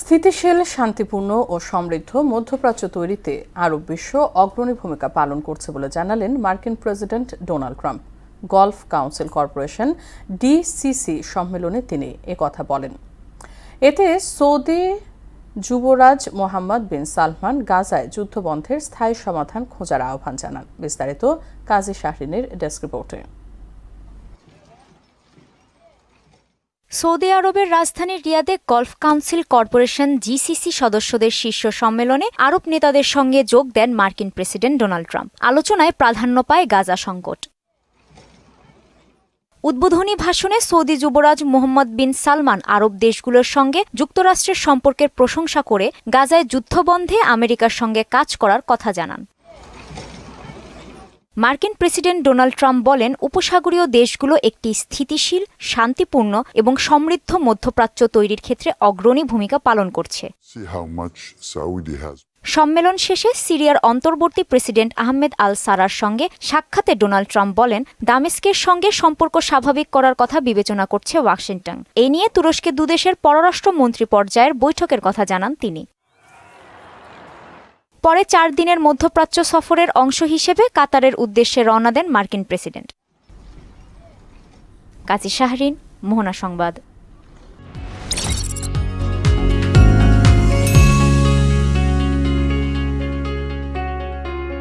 স্থিতিশীল, শান্তিপূর্ণ ও সমৃদ্ধ মধ্যপ্রাচ্য তৈরিতে আরব বিশ্ব অগ্রণী ভূমিকা পালন করছে বলে জানালেন মার্কিন president Donald Trump. Golf council corporation DCC সম্মেলনে তিনি একথা বলেন। এতে সৌদি যুবরাজ মোহাম্মদ বিন সালমান গাজায় যুদ্ধবন্ধের স্থায়ী সমাধান খোঁজার আহ্বান জানান। বিস্তারিত কাজী শাহরিনের ডেস্ক রিপোর্টে। সৌদি আরবের রাজধানী রিয়াদে গলফ কাউন্সিল কর্পোরেশন জিসিসি সদস্যদের শীর্ষ সম্মেলনে আরব নেতাদের সঙ্গে যোগ দেন মার্কিন প্রেসিডেন্ট ডোনাল্ড ট্রাম্প। আলোচনায় প্রাধান্য পায় গাজা সংকট। উদ্বোধনী ভাষণে সৌদি যুবরাজ মোহাম্মদ বিন সালমান আরব দেশগুলোর সঙ্গে যুক্তরাষ্ট্রের সম্পর্কের প্রশংসা করে গাজায় যুদ্ধবন্ধে আমেরিকার সঙ্গে কাজ করার কথা জানান। মার্কিন প্রেসিডেন্ট ডোনাল্ড ট্রাম্প বলেন, উপসাগরীয় দেশগুলো একটি স্থিতিশীল, শান্তিপূর্ণ এবং সমৃদ্ধ মধ্যপ্রাচ্য তৈরির ক্ষেত্রে অগ্রণী ভূমিকা পালন করছে। সম্মেলন শেষে সিরিয়ার অন্তর্বর্তী প্রেসিডেন্ট আহমেদ আল সারার সঙ্গে সাক্ষাতে ডোনাল্ড ট্রাম্প বলেন, দামেস্কের সঙ্গে সম্পর্ক স্বাভাবিক করার কথা বিবেচনা করছে ওয়াশিংটন। এ নিয়ে তুরস্কে দুদেশের পররাষ্ট্রমন্ত্রী পর্যায়ের বৈঠকের কথা জানান তিনি। পরে 4 দিনের মধ্যপ্রাচ্য সফরের অংশ হিসেবে কাতারের উদ্দেশ্যে রওনা দেন মার্কিন প্রেসিডেন্ট। কাজী শাহরিন, মোহনা সংবাদ।